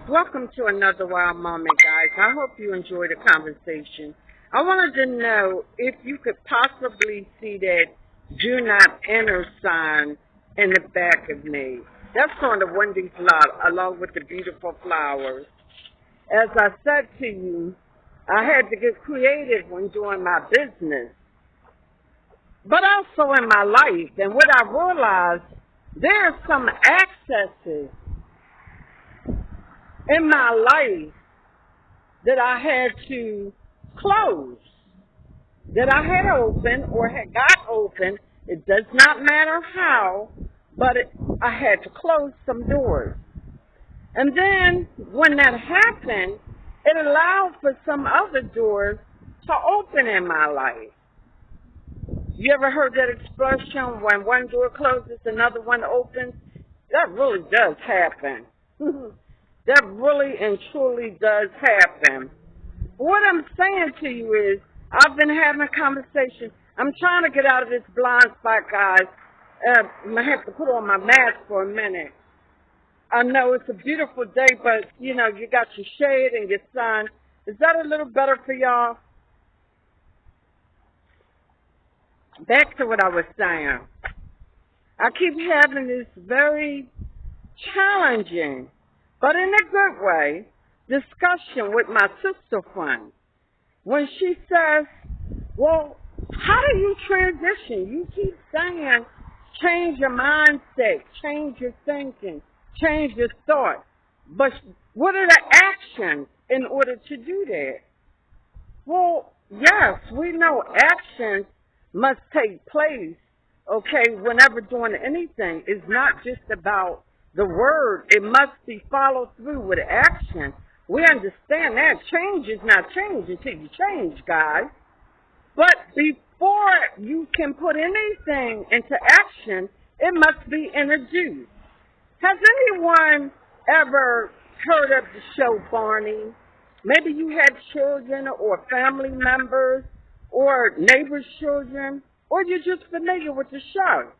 Welcome to another wild moment, guys. I hope you enjoyed the conversation. I wanted to know if you could possibly see that do not enter sign in the back of me. That's on the Wendy's lot, along with the beautiful flowers. As I said to you, I had to get creative when doing my business, but also in my life. And what I realized, there are some accesses in my life that I had to close, that I had open or had got open. It does not matter how, but I had to close some doors. And then when that happened, it allowed for some other doors to open in my life. You ever heard that expression, when one door closes, another one opens? That really does happen. That really and truly does happen. What I'm saying to you is, I've been having a conversation. I'm trying to get out of this blind spot, guys. I'm going to have to put on my mask for a minute. I know it's a beautiful day, but, you got your shade and your sun. Is that a little better for y'all? Back to what I was saying. I keep having this very challenging, but in a good way, discussion with my sister friend. When she says, well, how do you transition? You keep saying, change your mindset, change your thinking, change your thought. But what are the actions in order to do that? Well, yes, we know actions must take place, okay, whenever doing anything. It's not just about the word. It must be followed through with action. We understand that change is not change until you change, guys. But before you can put anything into action, it must be introduced. Has anyone ever heard of the show Barney? Maybe you had children or family members or neighbors' children, or you're just familiar with the show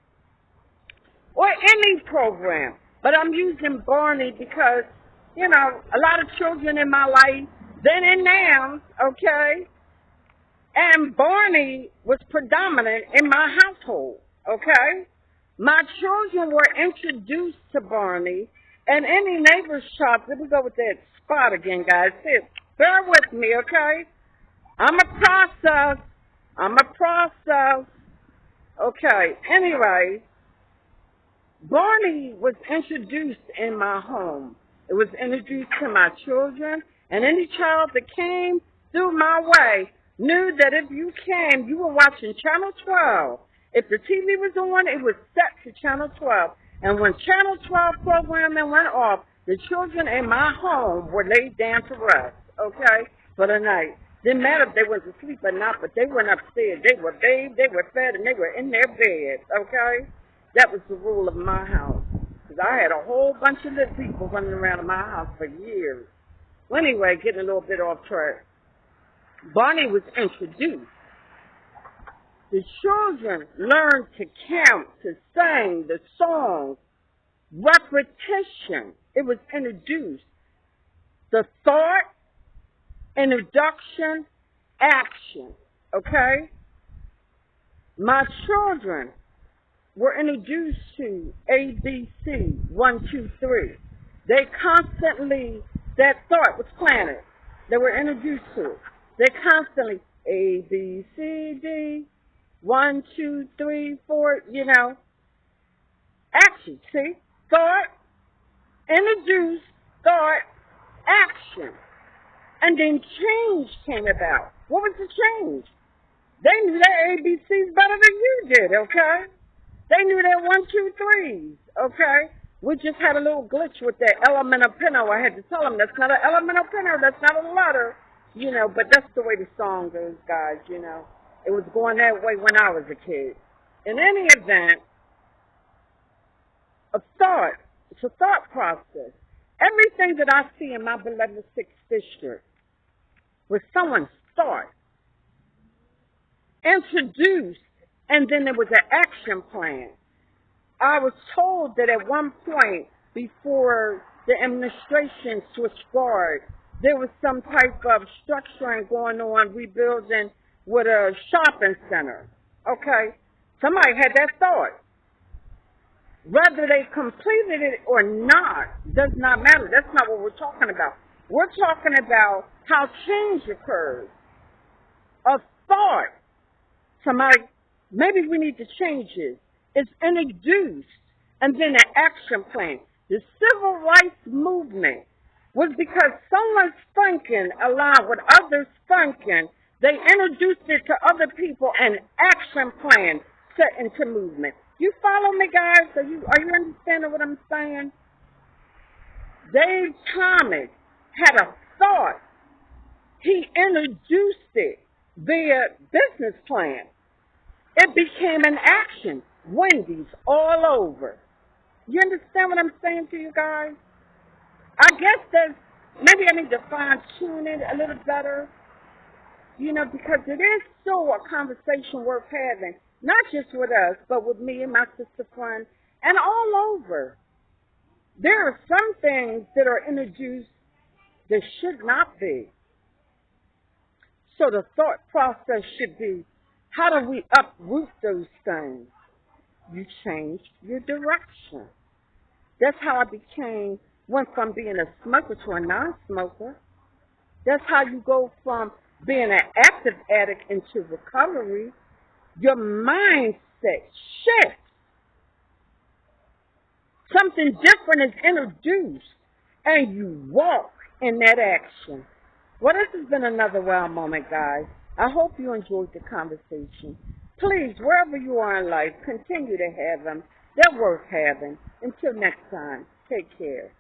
or any program. But I'm using Barney because, a lot of children in my life, then and now, okay? And Barney was predominant in my household, okay? My children were introduced to Barney, and any neighbor's child, let me go with that spot again, guys. Here, bear with me, okay? I'm a process. Okay, anyway, Barney was introduced in my home. It was introduced to my children, and any child that came through my way knew that if you came, you were watching Channel 12. If the TV was on, it was set to Channel 12. And when Channel 12 programming went off, the children in my home were laid down to rest, okay, for the night. Didn't matter if they went to sleep or not, but they went upstairs. They were bathed, they were fed, and they were in their beds, okay? That was the rule of my house. Because I had a whole bunch of little people running around in my house for years. Well, anyway, getting a little bit off track. Barney was introduced. The children learned to count, to sing the songs, repetition. It was introduced. The thought, introduction, action, okay? My children were introduced to ABC, 1, 2, 3. They constantly, that thought was planted. They were introduced to it. They constantly, A, B, C, D, 1, 2, 3, 4, action, see? Thought, introduce, thought, action. And then change came about. What was the change? They knew their ABCs better than you did, okay? They knew their 1, 2, 3s, okay? We just had a little glitch with that elemental pinto. I had to tell them that's not an elemental pinto, that's not a letter, but that's the way the song goes, guys, It was going that way when I was a kid. In any event, it's a thought process. Everything that I see in my beloved 6th district was someone's thought, introduced, and then there was an action plan. I was told that at one point, before the administration switched guard. There was some type of structuring going on, rebuilding with a shopping center. Okay? Somebody had that thought. Whether they completed it or not does not matter. That's not what we're talking about. We're talking about how change occurs. A thought. Somebody, maybe we need to change it. It's introduced, and then an action plan. The civil rights movement was because someone's thinking aligned with others' thinking. They introduced it to other people, and action plan set into movement. You follow me, guys? Are you understanding what I'm saying? Dave Thomas had a thought. He introduced it via business plan. It became an action. Wendy's all over. You understand what I'm saying to you guys? I guess maybe I need to fine tune it a little better, because it is still a conversation worth having, not just with us, but with me and my sister friend, and all over. There are some things that are introduced that should not be. So the thought process should be, how do we uproot those things? You changed your direction. That's how I went from being a smoker to a non-smoker. That's how you go from being an active addict into recovery. Your mindset shifts. Something different is introduced, and you walk in that action. Well, this has been another wow moment, guys. I hope you enjoyed the conversation. Please, wherever you are in life, continue to have them. They're worth having. Until next time, take care.